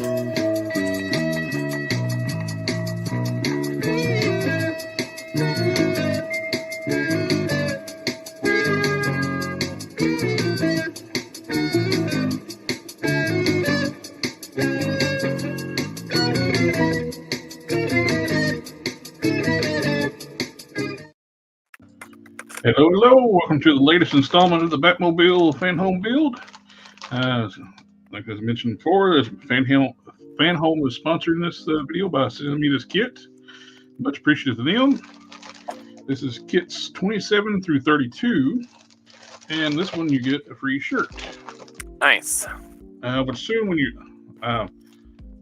Hello. Welcome to the latest installment of the Batmobile FANHOME build. Like I mentioned before, FANHOME is sponsoring this video by sending me this kit. Much appreciative to them. This is kits 27 through 32, and this one you get a free shirt. Nice. But soon when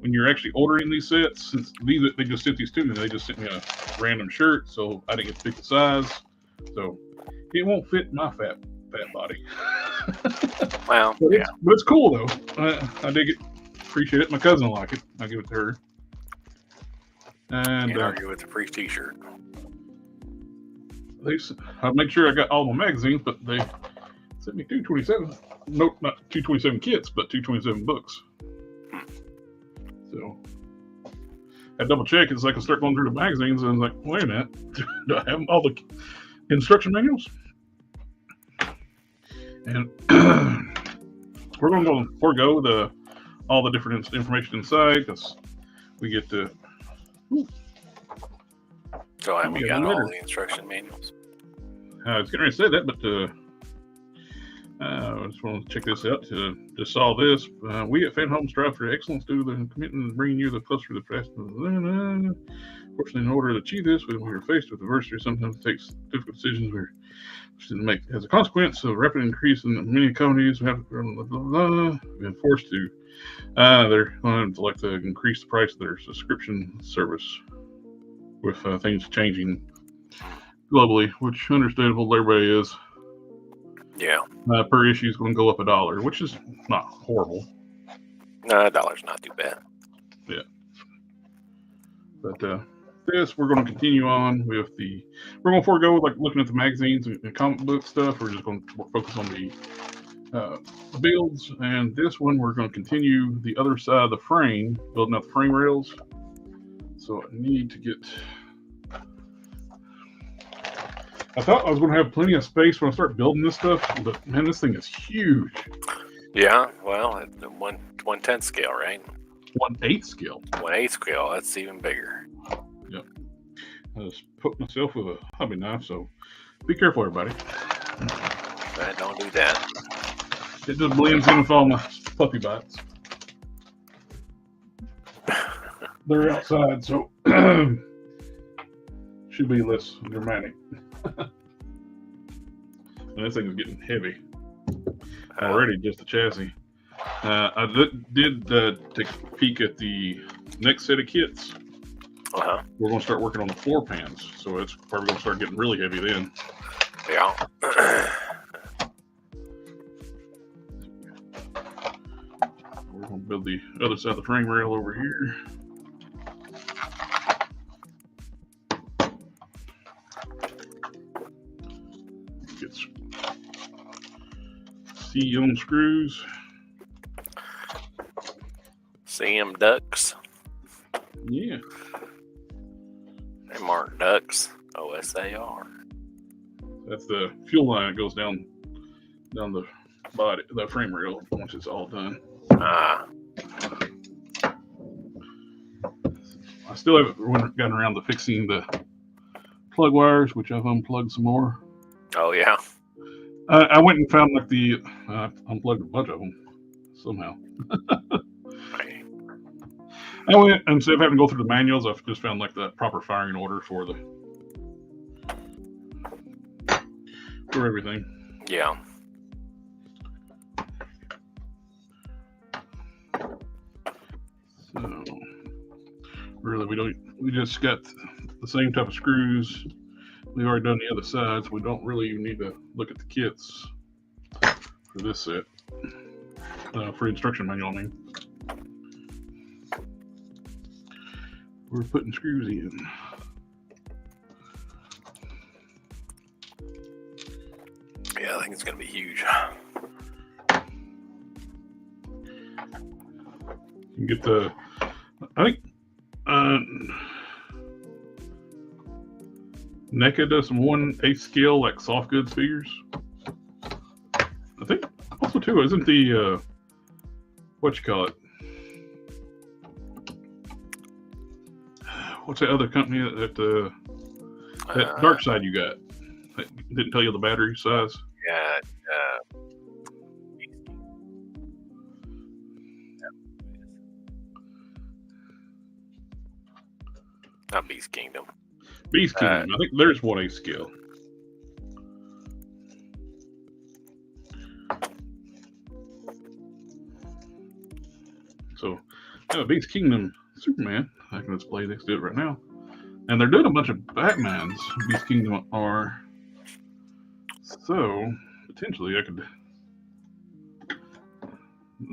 you're actually ordering these sets, since they just sent these to me, they just sent me a random shirt, so I didn't get to pick the size. So it won't fit my fat body. Well, but it's cool though. I dig it. Appreciate it. My cousin will like it. I'll give it to her. And can't argue with a free T-shirt. I'll make sure I got all my magazines, but they sent me 227. Nope, not 227 kits, but 227 books. So I double check it so I can start going through the magazines, and I was like, wait a minute, do I have all the instruction manuals? And we're going to forego all the different information inside because we get to. So have we got all the instruction manuals? I was getting ready to say that, but I just want to check this out to solve this. We at FANHOME strive for excellence through the commitment to bringing you the plus for the past. Fortunately, in order to achieve this, when we are faced with adversity, sometimes it takes difficult decisions we're to make. As a consequence of a rapid increase in many companies, we have been forced to. They're going to like to increase the price of their subscription service with things changing globally, which understandable everybody is. Yeah. Per issue is going to go up $1, which is not horrible. No, $1's not too bad. Yeah. But this, we're going to continue on with we're going to forego like looking at the magazines and comic book stuff. We're just going to focus on the builds. And this one, we're going to continue the other side of the frame, building out the frame rails. So I need to get. I thought I was going to have plenty of space when I start building this stuff, but man, this thing is huge. Yeah, well, at the 1/10 scale, right? 1/8 scale. 1/8 scale, that's even bigger. Yep. I just put myself with a hobby knife, so be careful, everybody. Don't do that. It just blends in with all my puppy bites. They're outside, so should be less dramatic. And this thing is getting heavy already, just the chassis. I did take a peek at the next set of kits. We're going to start working on the floor pans, so it's probably going to start getting really heavy then. Yeah. We're going to build the other side of the frame rail over here. Get C-on screws. CM ducks. Yeah. They aren't ducks. OSAR. That's the fuel line that goes down the body, the frame rail once it's all done. I still haven't gotten around to fixing the plug wires, which I've unplugged some more. Oh yeah. I went and found like unplugged a bunch of them somehow. I went, instead of having to go through the manuals, I've just found like the proper firing order for everything. Yeah. So really, we just got the same type of screws. We've already done the other sides. We don't really even need to look at the kits for this set. For instruction manual, I mean. We're putting screws in. Yeah, I think it's going to be huge. You can get the, I think, NECA does some 1/8 scale, like soft goods figures. I think also too, isn't the, what you call it? What's that other company that Dark Side you got? That didn't tell you the battery size? Yeah. Not Beast Kingdom. Beast Kingdom. I think there's 1/8 scale. So, Beast Kingdom Superman. I can display next to it right now. And they're doing a bunch of Batmans. Beast Kingdom are. So, potentially I could.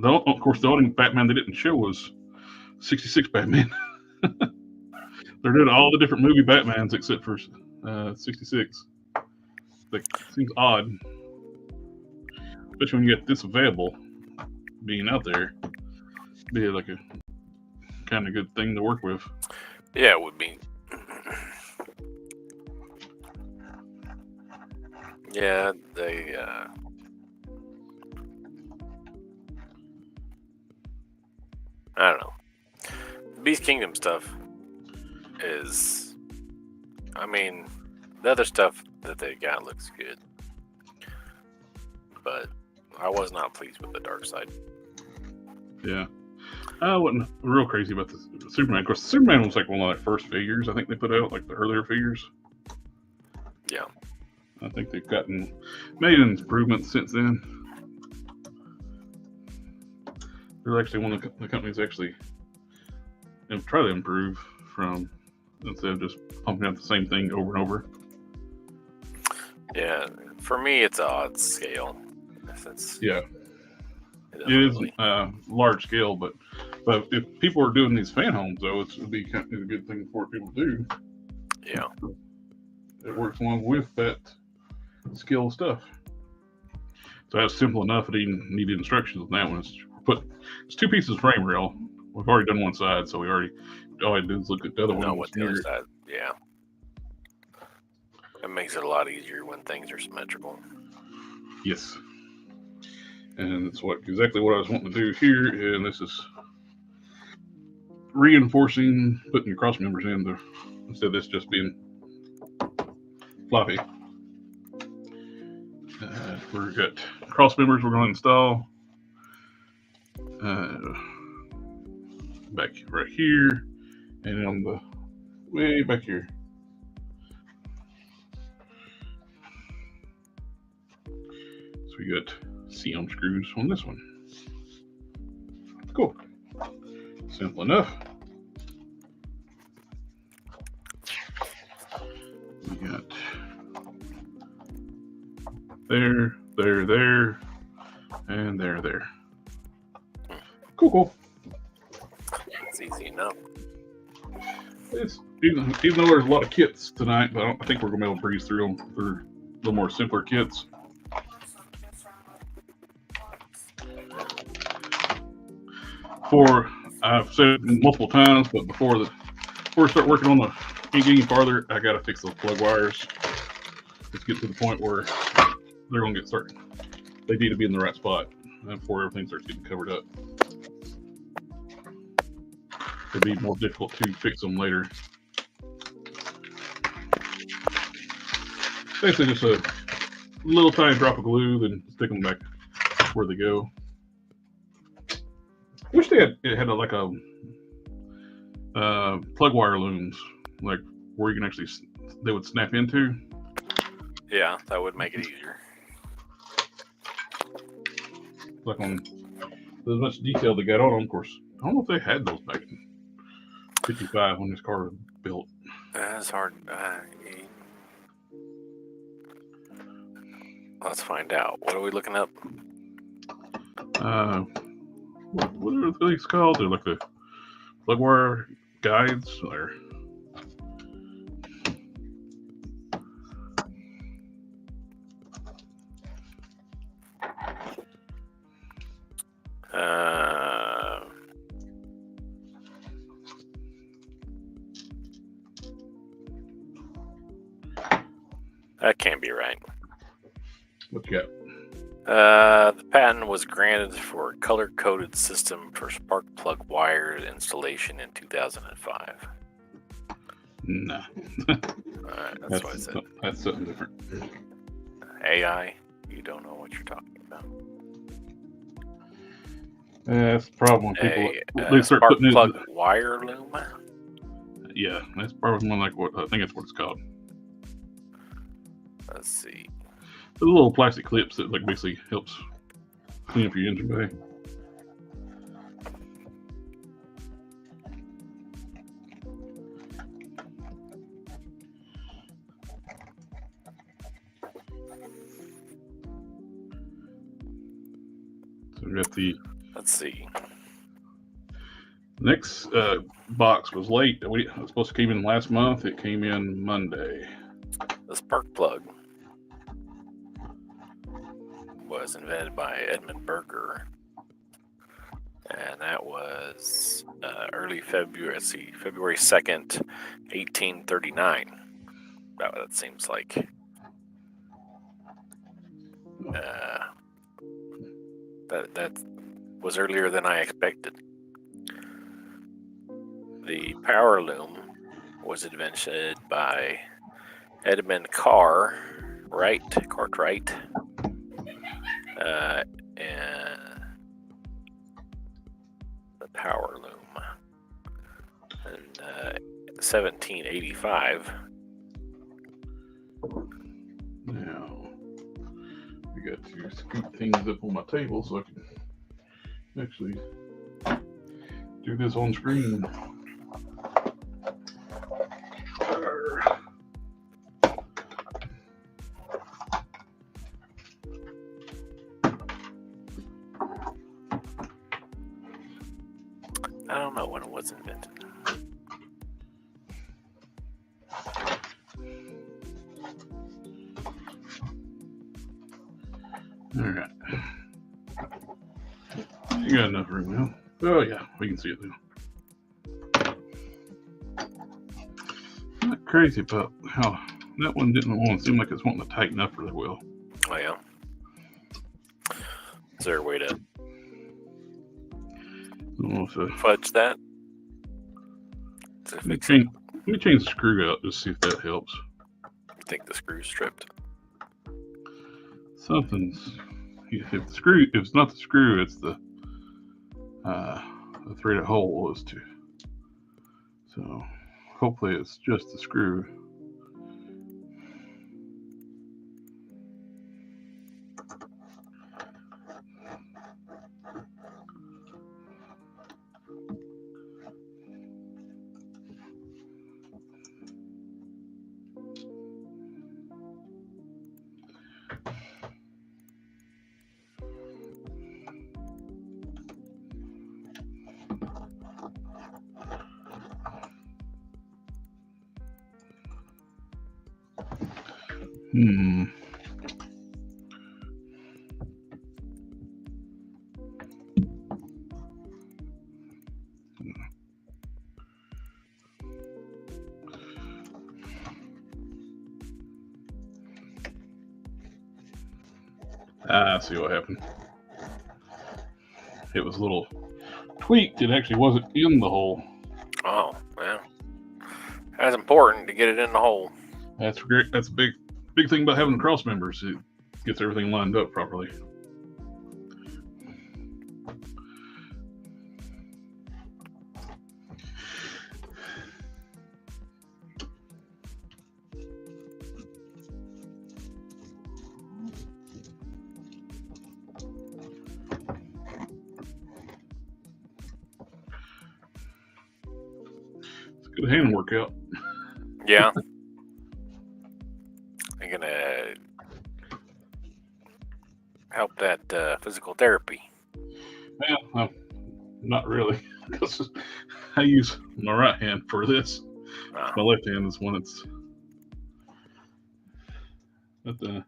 Of course, the only Batman they didn't show was 66 Batman. They're doing all the different movie Batmans except for 66. That seems odd. Especially when you get this available, being out there. Be like a kind of good thing to work with. Yeah, it would be. Yeah, they. I don't know. The Beast Kingdom stuff is. I mean, the other stuff that they got looks good, but I was not pleased with the Dark Side. Yeah. I wasn't real crazy about the Superman. Of course, Superman was like one of the first figures I think they put out, like the earlier figures. Yeah. I think they've made improvements since then. They're actually one of the companies actually try to improve from, instead of just pumping out the same thing over and over. Yeah. For me, it's a odd scale. Yeah. It is large scale, but if people are doing these fan homes, though, it would be kind of a good thing for people to do. Yeah. It works along with that scale stuff. So that's simple enough. It even needed instructions on that one. It's 2 pieces of frame rail. We've already done one side, so all I do is look at the other one. Know what the other side. Yeah. It makes it a lot easier when things are symmetrical. Yes. And it's exactly what I was wanting to do here, and this is reinforcing putting your cross members in instead of this just being floppy. We've got cross members we're going to install back right here, and on the way back here. So we got C-arm screws on this one. Cool. Simple enough. We got there, and there. Cool. It's easy enough. It's even though there's a lot of kits tonight, but I think we're gonna be able to breeze through them for a little more simpler kits. I've said multiple times, but before we start working on getting farther, I gotta fix those plug wires. Let's get to the point where they're gonna get started. They need to be in the right spot before everything starts getting covered up. It'd be more difficult to fix them later. Basically, just a little tiny drop of glue, then stick them back where they go. Wish it had like a plug wire looms, like where you can actually they would snap into. Yeah, that would make it easier. Like on as much detail they got on them, of course. I don't know if they had those back in '55 when this car was built. That's hard. Let's find out. What are we looking up? What are these called? They're like the plug wire guides, or That can't be right. What you got? The patent was granted for a color-coded system for spark plug wire installation in 2005. Nah. That's what I said. That's something different. AI, you don't know what you're talking about. That's the problem when people A they start spark putting plug it. wire loom. Yeah, that's probably more like what I think that's what it's called. Let's see. The little plastic clips that like basically helps clean up your engine bay. So we got the. Let's see. Next box was late. It was supposed to come in last month. It came in Monday. The spark plug was invented by Edmund Berger, and that was early February. Let's see, February 2nd, 1839. That seems like that was earlier than I expected. The power loom was invented by Edmund Cartwright, and the power loom in 1785. Now we got to scoot things up on my table so I can actually do this on screen. I don't know when it was invented. All right. You got enough room now. Oh yeah, we can see it now. Not crazy about how that one didn't want to seem like it's wanting to tighten up really well. Oh yeah. Is there a way to fudge that? Let me change the screw out just see if that helps. You think the screw's stripped? Something's if it's not the screw, it's the threaded hole is too. So hopefully it's just the screw. I see what happened. It was a little tweaked. It actually wasn't in the hole. Oh, well. That's important to get it in the hole. That's great. That's a big thing about having cross members. It gets everything lined up properly. Good hand workout. Yeah. I'm gonna help that physical therapy. Well, not really, because I use my right hand for this. Oh. My left hand is when it's. But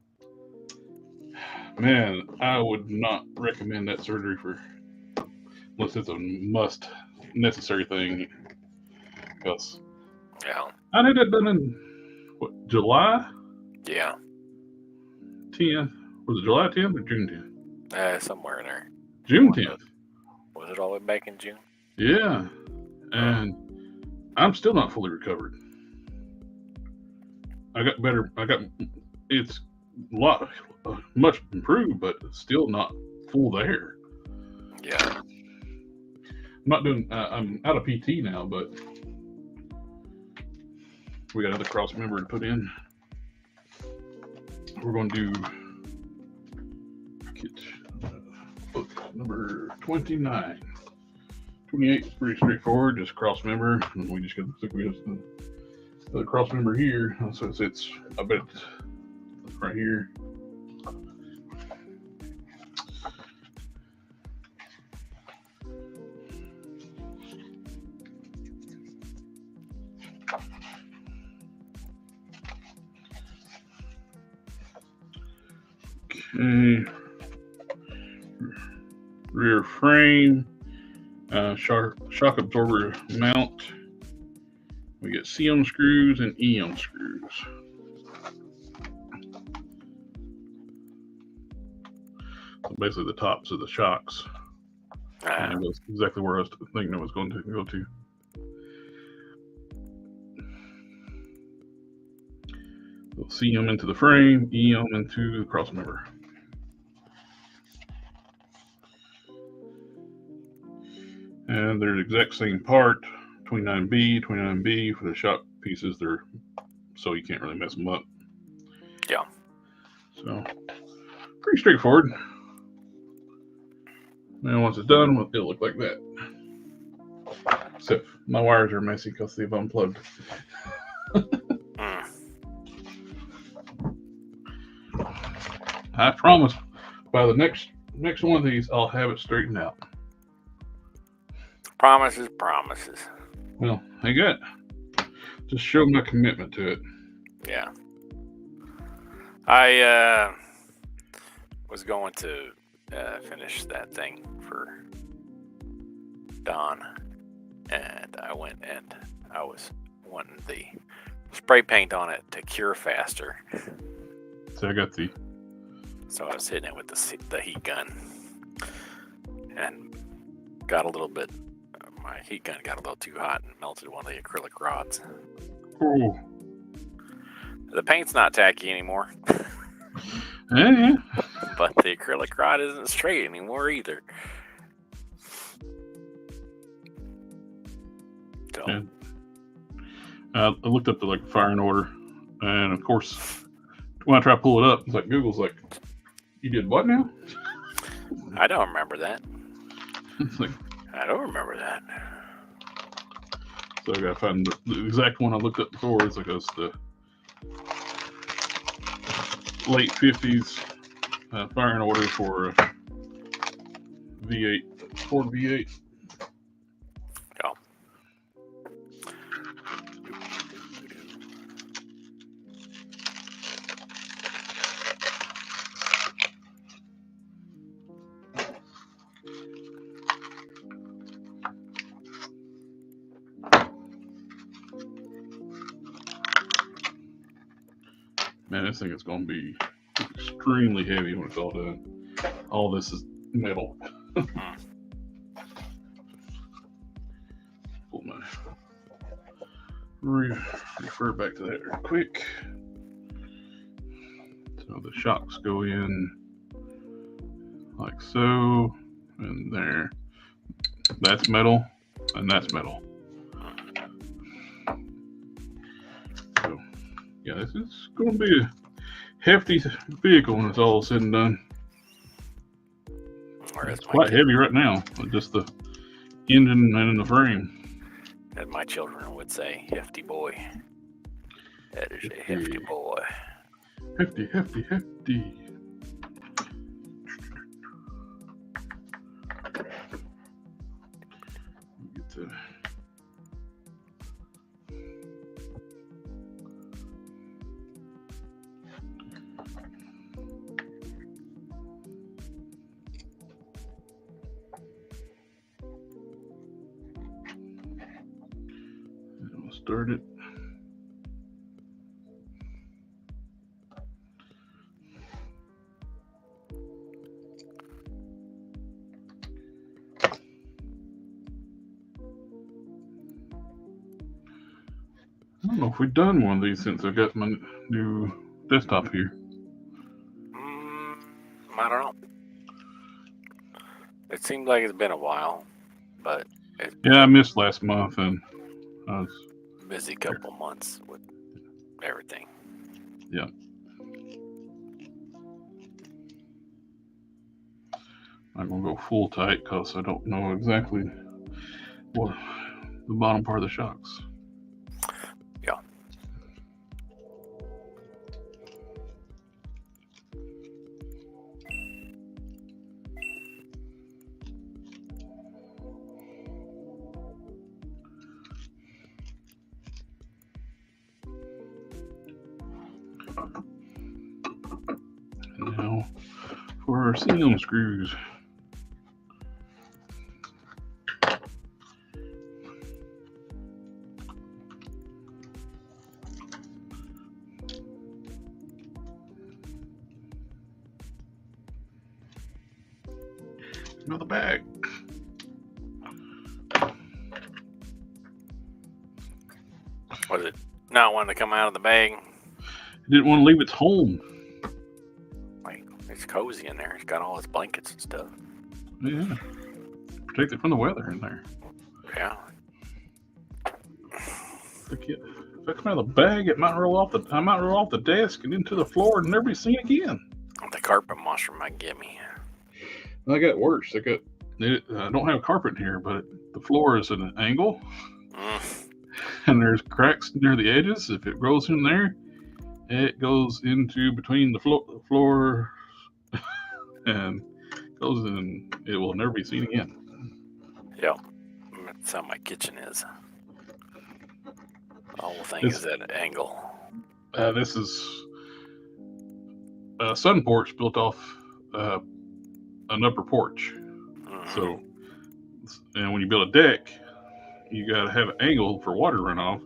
man, I would not recommend that surgery unless it's a necessary thing. Because yeah, I had that done in July. Yeah. 10th. Was it July 10th or June 10th? Somewhere in there. June 10th. Was it all the way back in June? Yeah. And I'm still not fully recovered. I got better. It's a lot, much improved, but it's still not full there. Yeah. I'm not doing, I'm out of PT now, but we got another cross member to put in. We're going to do book number 29. 28 is pretty straightforward, just cross member, and we just got the cross member here. So it's I bet it's right here. Okay. Rear frame, shock absorber mount. We get C-on screws and E-on screws. So basically the tops of the shocks. And that's exactly where I was thinking it was going to go to. We'll C-on into the frame, E-on into the cross member. And they're the exact same part, 29B for the shock pieces. They're so you can't really mess them up. Yeah. So pretty straightforward. And once it's done, it'll look like that. Except my wires are messy because they've unplugged. I promise by the next one of these, I'll have it straightened out. Promises. Well, I got just show my commitment to it. Yeah. I was going to finish that thing for Don, and I went and I was wanting the spray paint on it to cure faster. So I got the. So I was hitting it with the heat gun, and got a little bit. My heat gun got a little too hot and melted one of the acrylic rods. Oh. The paint's not tacky anymore. Yeah. But the acrylic rod isn't straight anymore either. So. Yeah. I looked up the firing order, and of course, when I try to pull it up, it's like Google's like, "You did what now?" I don't remember that. It's like, I don't remember that. So I gotta find the exact one I looked up before. It's like it's the late 50s firing order for V8, Ford V8. Oh. Man, this thing is going to be extremely heavy when it's all done. All this is metal. Pull my refer back to that real quick. So the shocks go in like so, and there. That's metal, and that's metal. So, yeah, this is going to be a hefty vehicle when it's all said and done. It's quite heavy right now, just the engine and the frame. As my children would say, hefty boy. That is a hefty boy. Hefty. Get to... Start it. don't know if we've done one of these since I got my new desktop here. I don't know. It seems like it's been a while, but yeah, I missed last month and I was busy couple months with everything. Yeah. I'm gonna go full tight because I don't know exactly what the bottom part of the shocks. Yeah. And now for our seam screws. Another bag. Was it not wanting to come out of the bag? It didn't want to leave its home. Like, it's cozy in there. It's got all its blankets and stuff. Yeah. Protect it from the weather in there. Yeah. If I come out of the bag, it might roll off the desk and into the floor and never be seen again. The carpet monster might get me. I got worse. I don't have carpet in here, but the floor is at an angle, and there's cracks near the edges. If it goes in there, it goes into between the floor and goes in. It will never be seen again. Yeah, that's how my kitchen is. The whole thing is at an angle. This is a sun porch built off an upper porch. So, and when you build a deck, you got to have an angle for water runoff.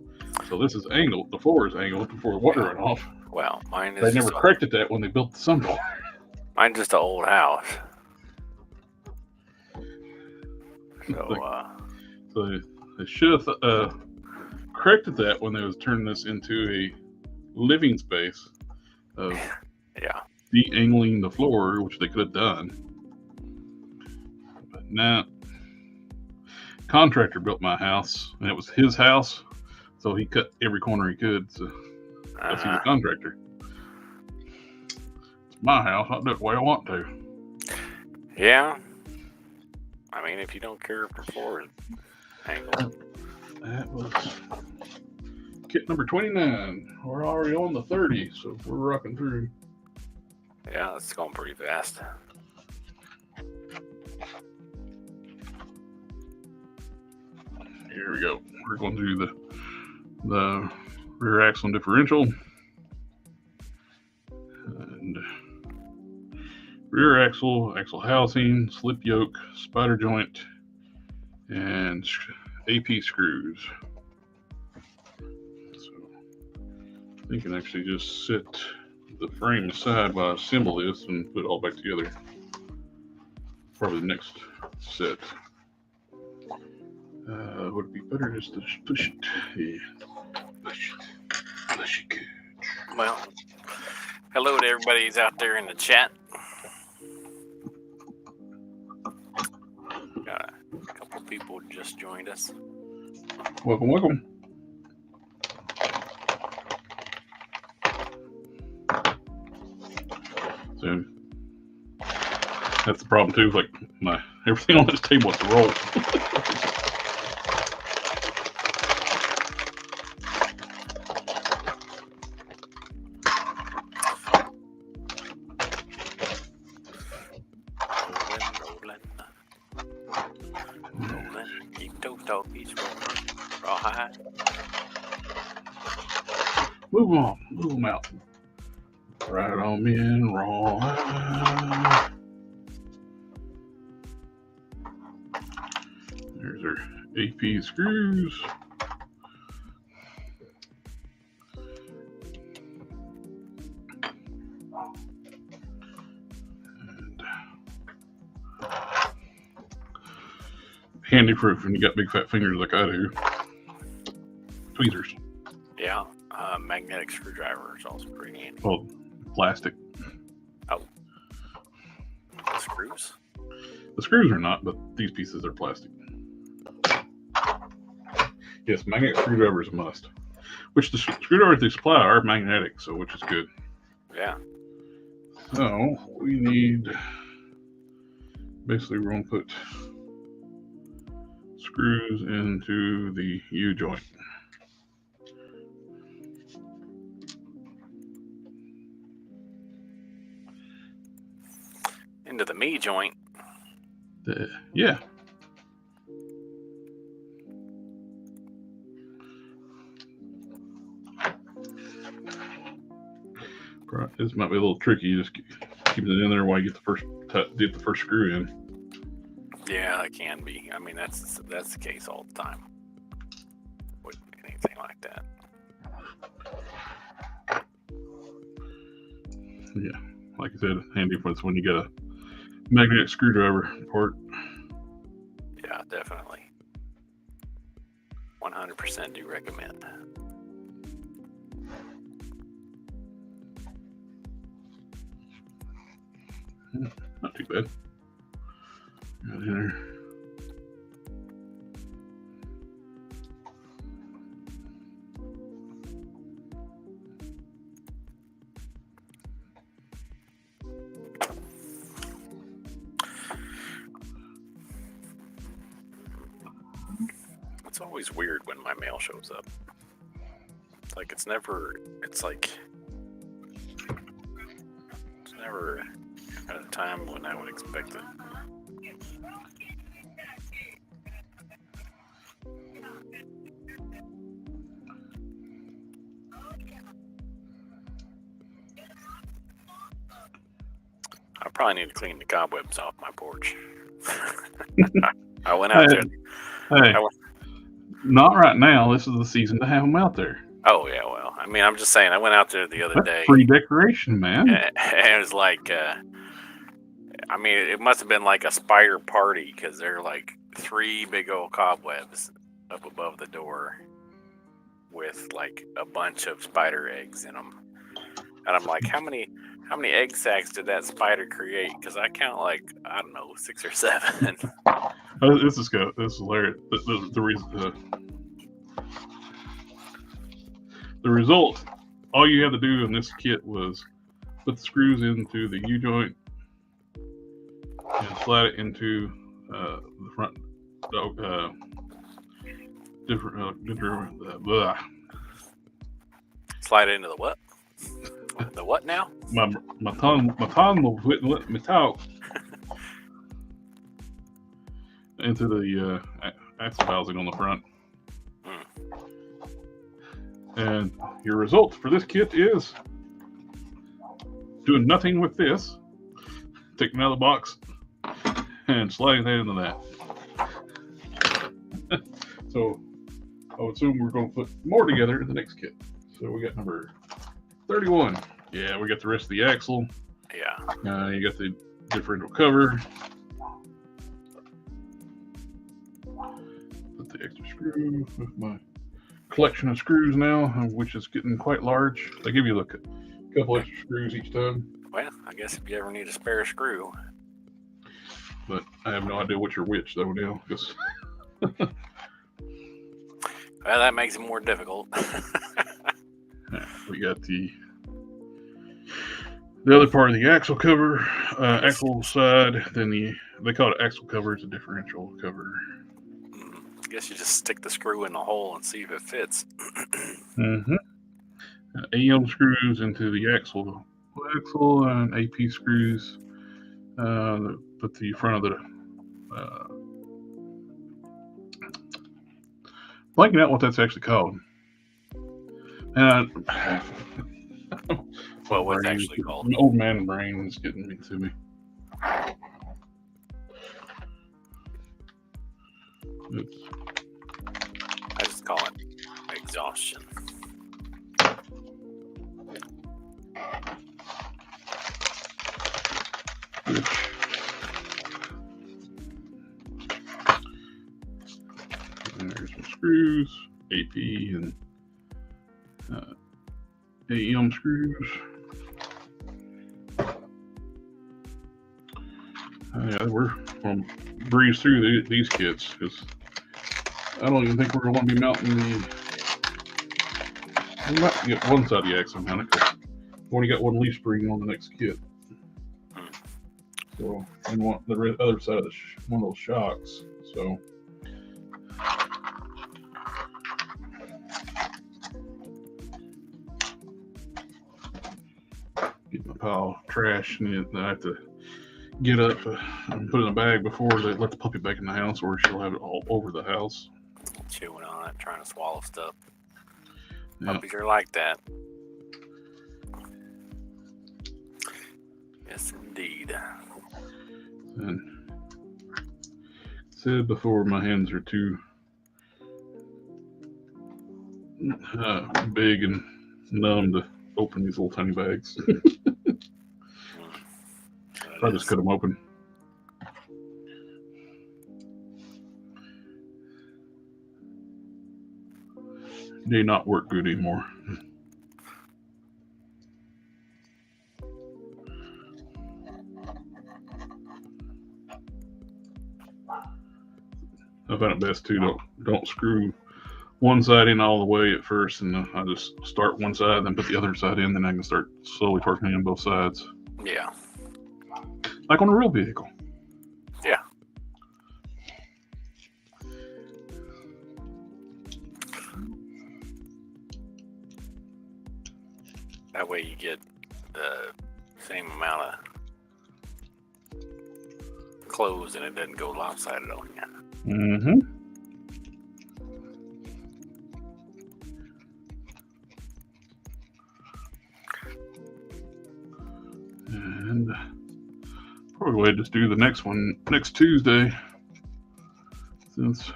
So this is angled. The floor is angled for water runoff. Well, mine is. They never corrected that when they built the sun porch. Mine's just an old house. So, so they should have corrected that when they was turning this into a living space of de-angling the floor, which they could have done. But now, contractor built my house, and it was his house, so he cut every corner he could. So that's he's a contractor. It's my house. I'll do it the way I want to. Yeah. I mean, if you don't care if the floor is angled. That was kit number 29. We're already on the 30, so we're rocking through. Yeah, it's going pretty fast. Here we go. We're going to do the rear axle and differential. And rear axle housing, slip yoke, spider joint, and AP screws. So you can actually just set the frame aside while I assemble this and put it all back together. Probably the next set. Would it be better just to push it? Yeah. Push it good. Well, hello to everybody who's out there in the chat. Got a couple people just joined us. Welcome. So that's the problem too. Like everything on this table wants to roll. Move them out. Right on me and roll. There's our AP screws. And handy proof when you got big fat fingers like I do. Tweezers. Yeah, magnetic screwdriver is also pretty handy. Well, plastic. Oh, the screws? The screws are not, but these pieces are plastic. Yes, magnetic screwdriver is a must. Which the screwdrivers they supply are magnetic, so which is good. Yeah. So we need, basically we're going to put screws into the U-joint. Into the me joint. Yeah. This might be a little tricky. Just keep it in there while you get the first screw in. Yeah, it can be. I mean, that's the case all the time with anything like that. Yeah, like I said, handy when you get a magnetic screwdriver port. Yeah, definitely. 100% do recommend. Not too bad. Got in there. It's always weird when my mail shows up. Like it's never at a time when I would expect it. I probably need to clean the cobwebs off my porch. I went out there. Hey, not right now. This is the season to have them out there. Oh yeah, well, I mean, I'm just saying. I went out there the other day. Free decoration, man. And it was like, I mean, it must have been like a spider party because there are like 3 big old cobwebs up above the door with like a bunch of spider eggs in them. And I'm like, how many egg sacs did that spider create? Because I count like, I don't know, 6 or 7. This is good. This is hilarious. The result, all you had to do in this kit was put the screws into the U-joint and slide it into the front. Slide it into the what? The what now? My tongue wouldn't let me talk. Into the axle housing on the front. And your result for this kit is doing nothing with this, taking it out of the box, and sliding that into that. So I would assume we're going to put more together in the next kit. So we got number 31. Yeah, we got the rest of the axle. Yeah. You got the differential cover. Put the extra screw with my collection of screws now, which is getting quite large. They give you a couple extra screws each time. Well, I guess if you ever need a spare screw. But I have no idea which are which though now. Because well, that makes it more difficult. Yeah, we got the other part of the axle cover, axle side. Then they call it axle cover. It's a differential cover. I guess you just stick the screw in the hole and see if it fits. Mm-hmm. AM screws into the axle and AP screws. Put the front of the blanking out what that's actually called. Well, what's actually called? An old man brain is getting me to me. I just call it exhaustion. And there's some screws, AP, and AEM screws. Yeah, we're going to breeze through these kits because I don't even think we're going to be mounting the. We might get one side of the axle mounted because we only got one leaf spring on the next kit. So, and want the other side of one of those shocks. So, get my pile of trash, and then I have to get up and put it in a bag before they let the puppy back in the house, or she'll have it all over the house. Chewing on it, trying to swallow stuff. Yeah. Puppies are like that. Yes, indeed. And said before, my hands are too big and numb to open these little tiny bags. I just cut them open. They not work good anymore. I find it best too. Don't screw one side in all the way at first, and I just start one side, then put the other side in, then I can start slowly torquing in both sides. Yeah. Like on a real vehicle. Yeah. That way you get the same amount of clothes and it doesn't go lopsided on you. Mm-hmm. And probably we'll just do the next one next Tuesday, since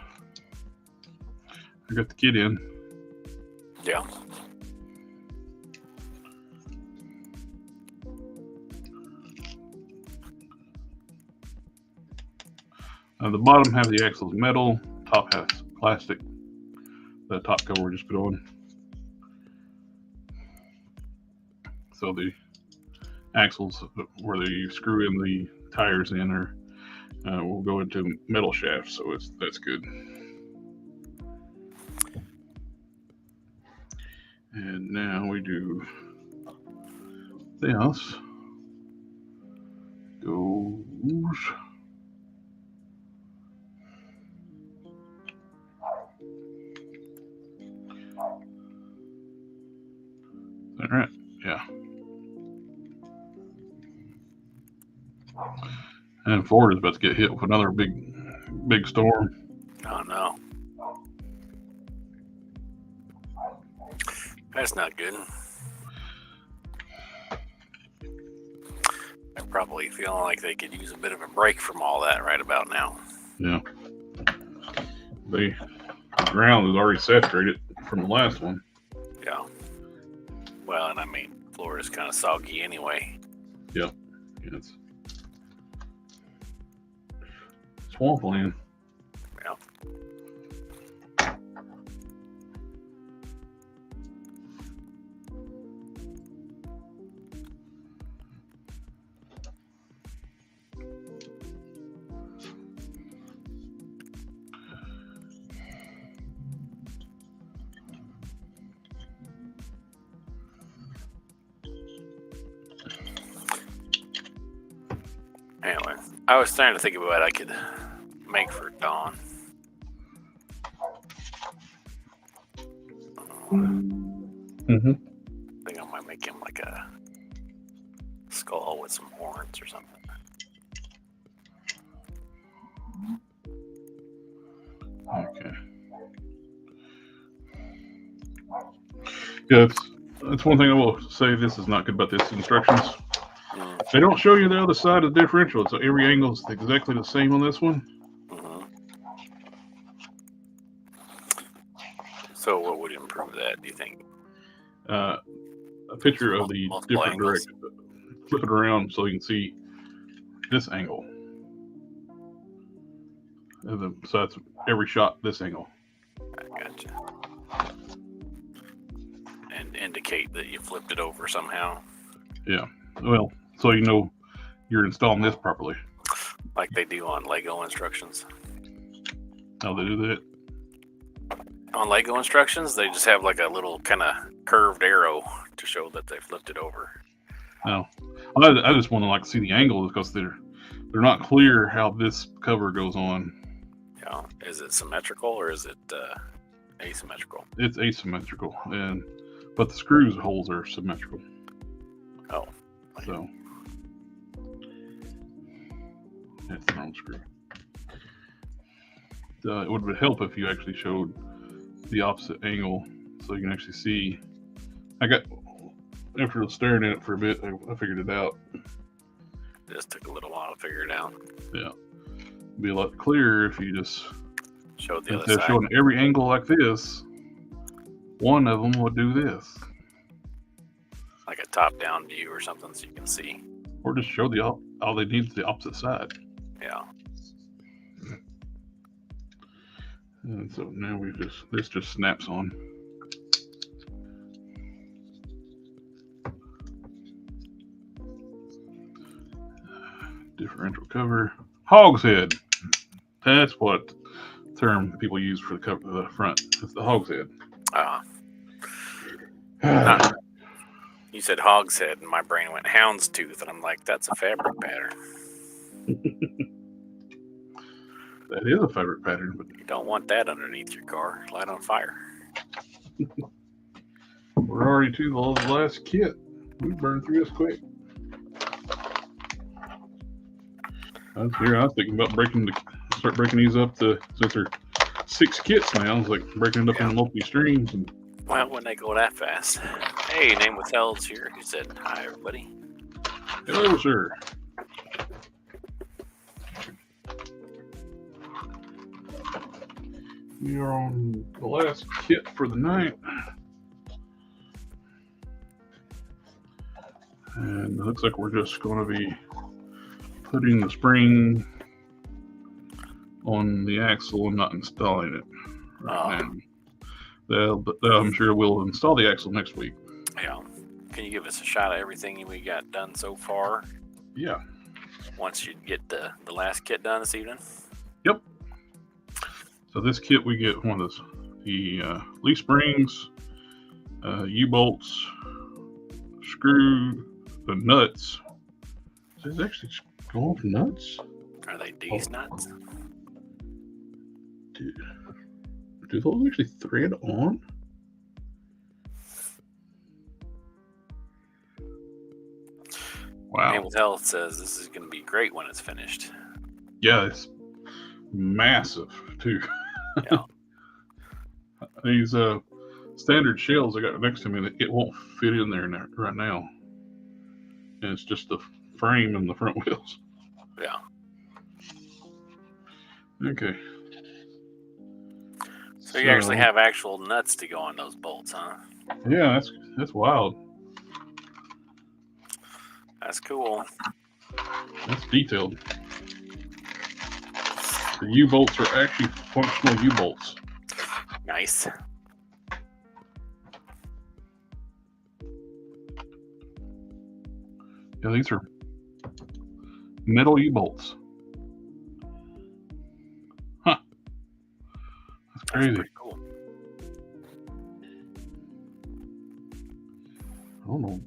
I got the kid in. Yeah. The bottom half of the axle is metal, top half is plastic. The top cover we just put on. So the axles where you screw in the tires in will go into metal shafts, so that's good. And now we do this. Goes. All right, yeah. And Ford is about to get hit with another big storm. Oh no. That's not good. They're probably feeling like they could use a bit of a break from all that right about now. Yeah. The ground is already saturated from the last one. Yeah. Well, and I mean, Florida's kind of soggy anyway. Yep. It's swampland. Yeah. Anyway, I was starting to think about what I could make for Dawn. Mm-hmm. I think I might make him like a skull with some horns or something. Okay. Yeah, that's one thing I will say. This is not good about this instructions. They don't show you the other side of the differential, so every angle is exactly the same on this one. Mm-hmm. So what would improve that, do you think? A picture of the Multiple different angles. direction. Flip it around so you can see this angle. So that's every shot this angle. I gotcha. And indicate that you flipped it over somehow. Yeah. Well, so you know you're installing this properly. Like they do on Lego instructions. How they do that? On Lego instructions, they just have like a little kind of curved arrow to show that they flipped it over. No. I just want to like see the angle because they're not clear how this cover goes on. Yeah. Is it symmetrical or is it asymmetrical? It's asymmetrical, but the screws holes are symmetrical. Oh. So that's the wrong screw. It would help if you actually showed the opposite angle so you can actually see. After staring at it for a bit, I figured it out. It just took a little while to figure it out. Yeah. It'd be a lot clearer if you just showed the other instead side. of showing every angle like this, one of them would do this. Like a top-down view or something so you can see. Or just show all they need is the opposite side. Yeah. And so now this just snaps on. Differential cover. Hogshead. That's what term people use for the cover, the front. It's the hogshead. You said hogshead, and my brain went houndstooth, and I'm like, that's a fabric pattern. That is a fabric pattern, but you don't want that underneath your car. Light on fire. We're already to the last kit. We burned through this quick. I was thinking about start breaking these up since they're 6 kits now. It's like breaking it up into multi streams. Well, when they go that fast. Hey, Name Withheld's here. He said, hi, everybody. Hello, sir. We are on the last kit for the night. And it looks like we're just going to be putting the spring on the axle and not installing it right now. But I'm sure we'll install the axle next week. Yeah. Can you give us a shot of everything we got done so far? Yeah. Once you get the last kit done this evening? Yep. So this kit we get one of the leaf springs, U-bolts, screw, the nuts. Does it actually go off nuts? Are they these nuts? Do those actually thread on? Wow. Name Health says this is going to be great when it's finished. Yeah, it's massive too. Yeah. These standard shells I got next to me, it won't fit in there right now. And it's just the frame and the front wheels. Yeah. Okay. So you actually have actual nuts to go on those bolts, huh? Yeah, that's wild. That's cool. That's detailed. The U-bolts are actually functional U-bolts. Nice. Yeah, these are metal U-bolts. Huh. That's crazy. That's pretty cool. I don't know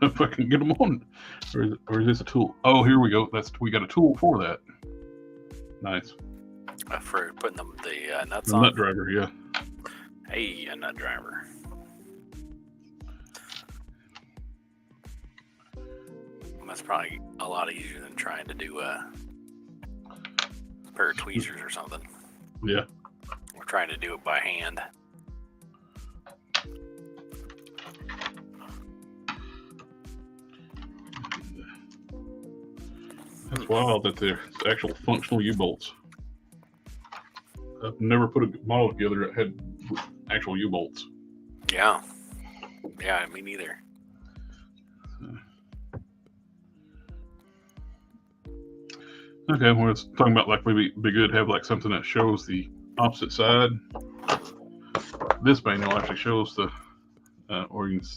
if I can get them on. Or is this a tool? Oh, here we go. We got a tool for that. Nice. For putting the nuts the on? Nut driver, yeah. Hey, a nut driver. That's probably a lot easier than trying to do a pair of tweezers or something. Yeah. We're trying to do it by hand. That's wild that they're actual functional U-bolts. I've never put a model together that had actual U-bolts. Yeah. Yeah, me neither. Okay, we're talking about like maybe it'd be good to have like something that shows the opposite side. This manual actually shows or you can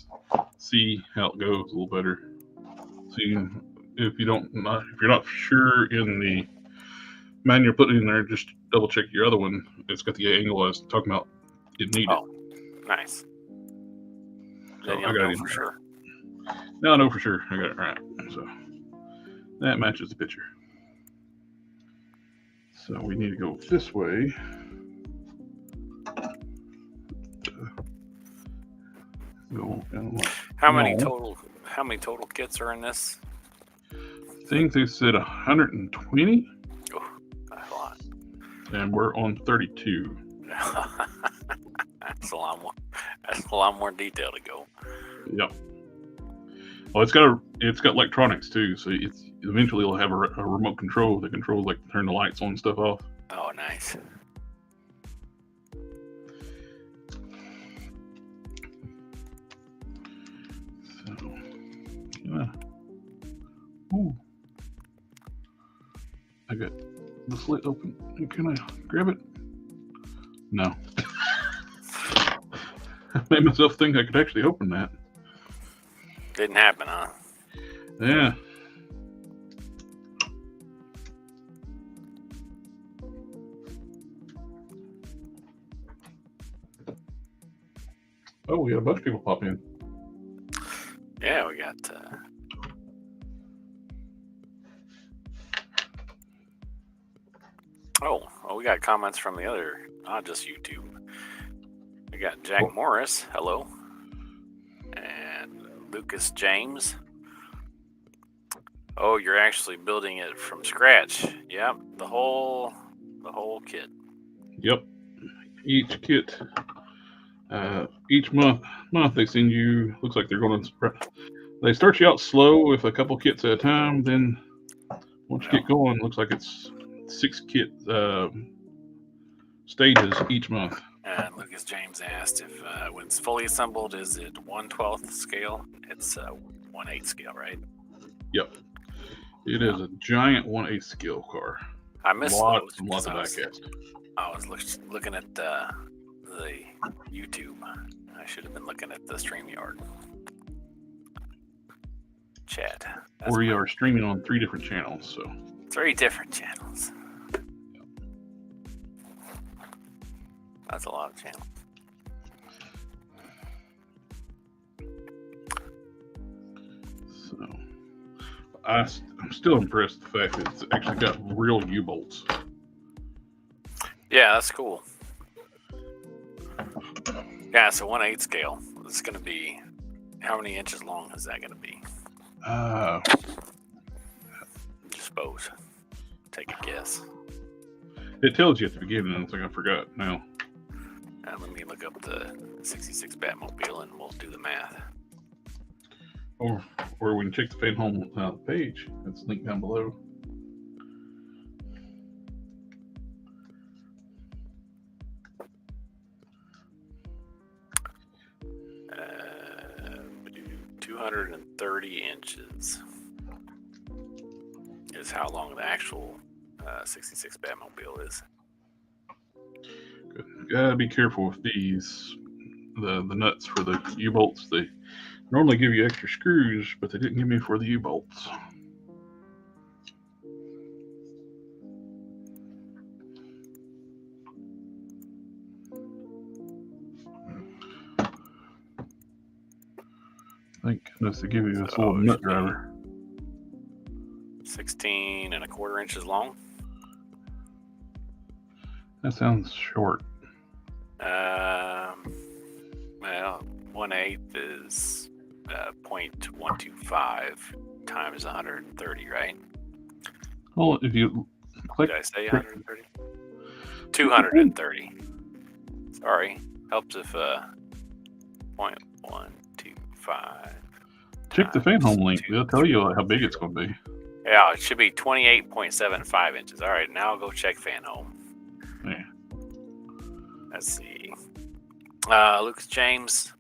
see how it goes a little better. So if you're not sure in the manual put in there, just double check your other one. It's got the angle I was talking about. It needed. Oh, nice. So Then you'll I got know it for sure. Now I know for sure I got it right. So that matches the picture. So we need to go this way. Go down. How many total kits are in this? I think they said 120. Oh, that's a lot. And we're on 32. That's a lot more detail to go. Yep. Well, it's got electronics too, so eventually it'll have a remote control that controls like turn the lights on and stuff off. Oh, nice. So, yeah. Ooh. I got the slit open. Can I grab it? No. I made myself think I could actually open that. Didn't happen, huh? Yeah. Oh, we got a bunch of people pop in. Yeah, we got. We got comments from the other, not just YouTube. We got Jack Morris, hello, and Lucas James. Oh, you're actually building it from scratch. Yep, the whole kit. Yep. Each kit, each month they send you. Looks like they're going to. They start you out slow with a couple kits at a time. Then once you get going, looks like it's 6 kit stages each month. And Lucas James asked if when it's fully assembled, is it 1/12 scale? It's 1/8 scale, right? Yep. It is a giant 1/8 scale car. I missed lots those and lots of diecast. I was looking at the YouTube. I should have been looking at the StreamYard chat. We are streaming on 3 different channels, so 3 different channels. That's a lot of channels. So I'm still impressed with the fact that it's actually got real U-bolts. Yeah, that's cool. Yeah, so 1/8 scale. It's going to be, how many inches long is that going to be? I suppose. Take a guess. It tells you at the beginning. I think I forgot now. Let me look up the 66 Batmobile and we'll do the math. Or we can check the FANHOME page. It's linked down below. Uh, 230 inches is how long the actual 66 Batmobile is. Good. Gotta be careful with these. The nuts for the U-bolts. They normally give you extra screws, but they didn't give me for the U-bolts. Thank goodness they give you this little nut driver. 16 1/4 inches long. That sounds short. Well, 1/8 is 0.125 times 130, right? Well, if you click. Did I say 130? 230. Sorry. Helps if 0.125. Check the FANHOME link. They'll tell you how big it's going to be. Yeah, it should be 28.75 inches. All right, now I'll go check FANHOME. Yeah. Let's see. Lucas James.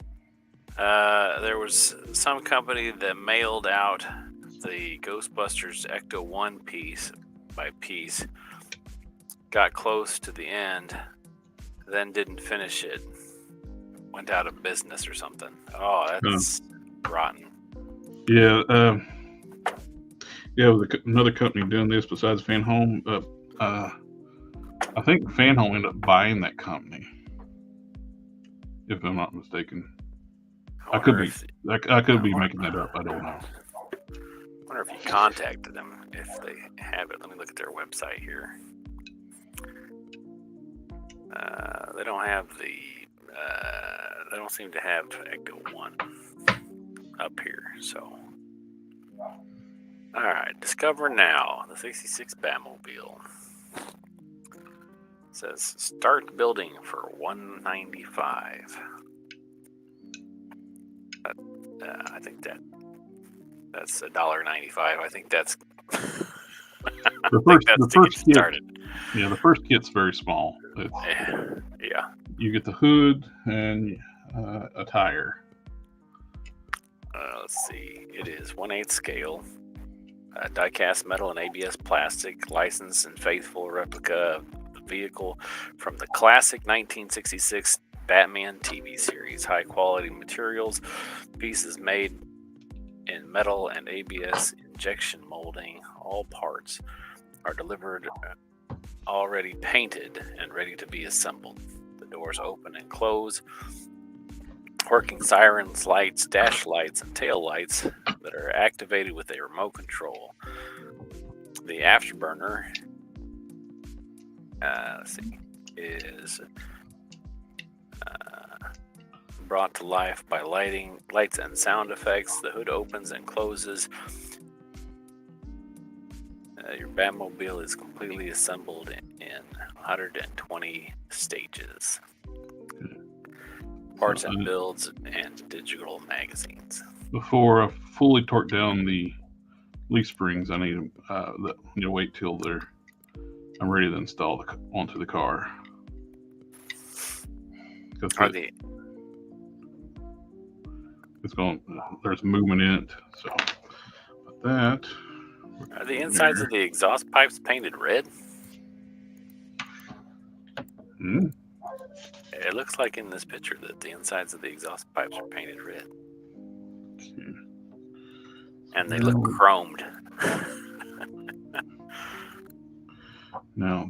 There was some company that mailed out the Ghostbusters Ecto 1 piece by piece. Got close to the end, then didn't finish it. went out of business or something. Oh, that's rotten. Yeah, with another company doing this besides FANHOME. I think FANHOME ended up buying that company, if I'm not mistaken. I could be making that up. I don't know. I wonder if you contacted them, if they have it. Let me look at their website here. They don't have they don't seem to have Echo 1 up here, so. Alright, discover now, the 66 Batmobile. It says, start building for $195. I think that's $1.95. I think that's the first kit started. Yeah, the first kit's very small. Yeah. You get the hood and a tire. Let's see. It is 1/8 scale. Die-cast metal and ABS plastic, licensed and faithful replica of the vehicle from the classic 1966 Batman TV series. High-quality materials, pieces made in metal and ABS injection molding. All parts are delivered already painted and ready to be assembled. The doors open and close. Working sirens, lights, dash lights, and tail lights that are activated with a remote control. The afterburner, is brought to life by lights and sound effects. The hood opens and closes. Your Batmobile is completely assembled in 120 stages. Parts and builds and digital magazines. Before I fully torque down the leaf springs, I need to wait till I'm ready to install onto the car. There's movement in it, so that. Are the insides of the exhaust pipes painted red? It looks like in this picture that the insides of the exhaust pipes are painted red. Okay. And they look chromed. Now,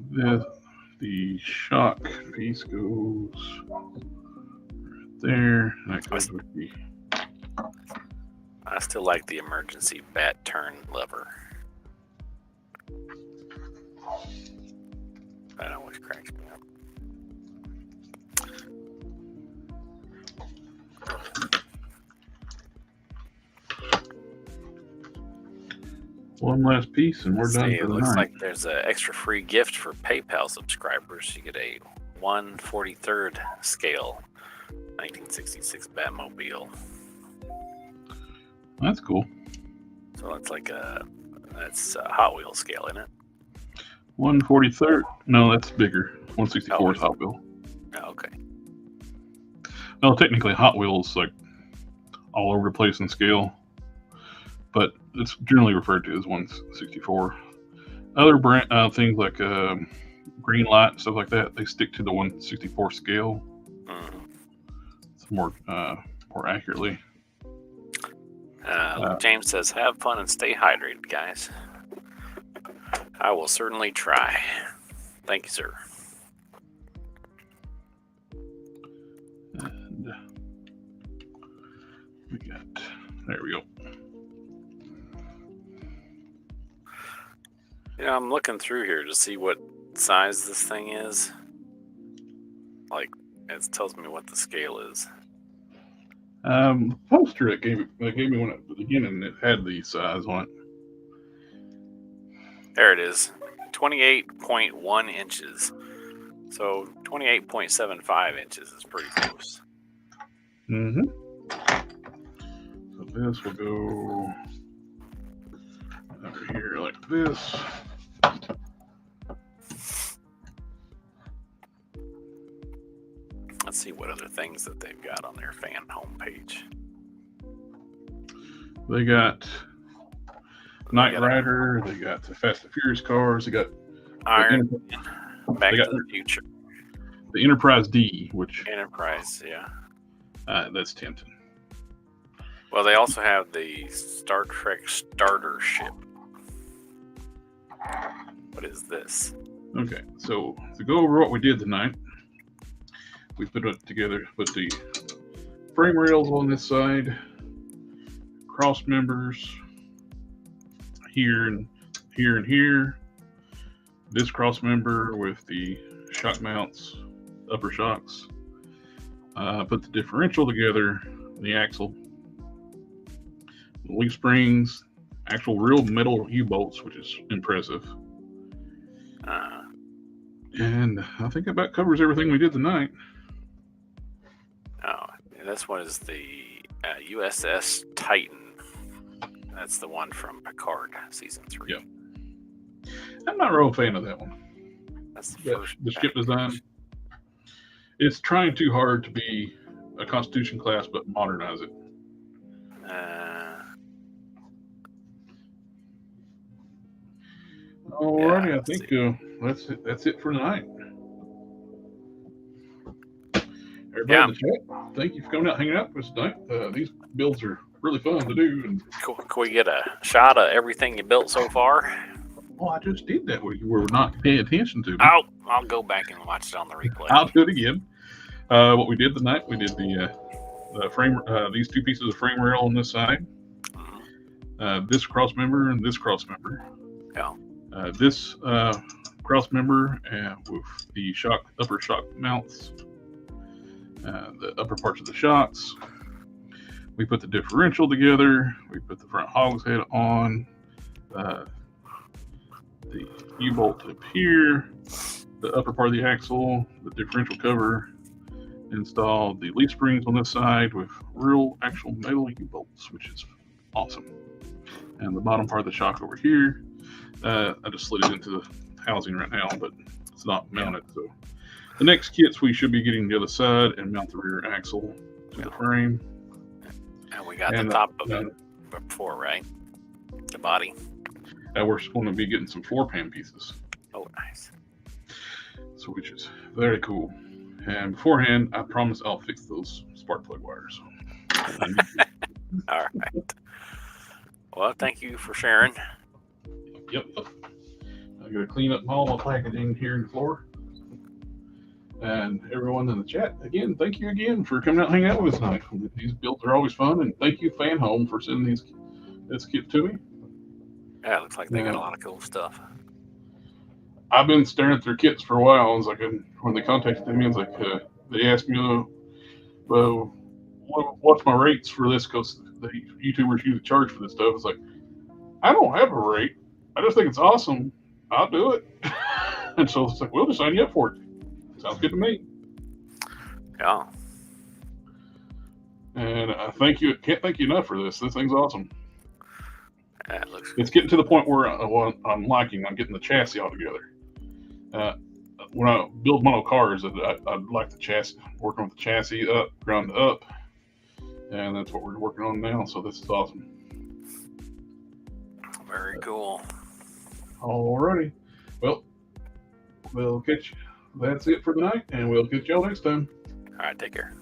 the shock piece goes right there. That goes with the... I still like the emergency bat turn lever. That always cracks me up. One last piece and we're done for the night. It looks like there's an extra free gift for PayPal subscribers. You get a 1/43rd scale 1966 Batmobile. That's cool. So that's that's a Hot Wheels scale, isn't it? 1/43rd? No, that's bigger. 1/64 is Hot Wheels. Oh, okay. No, technically Hot Wheels like all over the place in scale, but it's generally referred to as 1/64. Other brand things like green light and stuff like that, they stick to the 1/64 scale. It's more accurately. James says, "Have fun and stay hydrated, guys." I will certainly try. Thank you, sir. And there we go. I'm looking through here to see what size this thing is. Like, it tells me what the scale is. The poster they gave me one at the beginning. It had the size on it. There it is, 28.1 inches. So 28.75 inches is pretty close. So this will go over here like this. Let's see what other things that they've got on their FANHOME page. They got Knight Rider. They got the Fast and Furious cars. They got Iron Man, Back to the Future. The Enterprise D, which Enterprise, yeah. That's tempting. Well, they also have the Star Trek starter ship. What is this? Okay, so to go over what we did tonight, we put it together, put the frame rails on this side, cross members here and here and here, this cross member with the shock mounts, upper shocks, put the differential together, the axle, the leaf springs, actual real metal U-bolts, which is impressive. And I think that about covers everything we did tonight. Oh, and this one is the USS Titan. That's the one from Picard season 3. Yep. I'm not a real fan of that one. That's the first. The ship design. It's trying too hard to be a Constitution class, but modernize it. Alrighty, I think that's it for tonight. Everybody in the chat, thank you for coming out and hanging out with us tonight. These builds are really fun to do. And can we get a shot of everything you built so far? Oh, I just did that. You were not paying attention to me. I'll go back and watch it on the replay. I'll do it again. What we did tonight, we did the frame. These two pieces of frame rail on this side. This cross member and this cross member. Yeah. This cross member with the upper shock mounts, the upper parts of the shocks. We put the differential together. We put the front hogshead on. The U-bolt up here, the upper part of the axle, the differential cover, installed the leaf springs on this side with real actual metal U-bolts, which is awesome. And the bottom part of the shock over here, I just slid it into the housing right now, but it's not mounted. So the next kits we should be getting the other side and mount the rear axle to the frame. And we got the top of it before, right? The body. We're going to be getting some floor pan pieces. Oh, nice. So, which is very cool. And beforehand, I promise I'll fix those spark plug wires. All right. Well, thank you for sharing. Yep. I'm going to clean up all my packaging here in the floor. And everyone in the chat, again, thank you again for coming out and hanging out with us tonight. These builds are always fun. And thank you, FANHOME, for sending this kit to me. Yeah, it looks like they got a lot of cool stuff. I've been staring at their kits for a while. It's like when they contacted me, it's like they asked me, well, what's my rates for this? Because the YouTubers usually charge for this stuff. It's like, I don't have a rate. I just think it's awesome. I'll do it. And so it's like, we'll just sign you up for it. Sounds good to me. Yeah. And I can't thank you enough for this. This thing's awesome. Looks it's getting to the point where I'm getting the chassis all together. When I build mono cars, I'd like the chassis, working with the chassis ground up, and that's what we're working on now. So this is awesome. Very cool. Alrighty. Well, we'll catch you. That's it for tonight, and we'll catch y'all next time. All right, take care.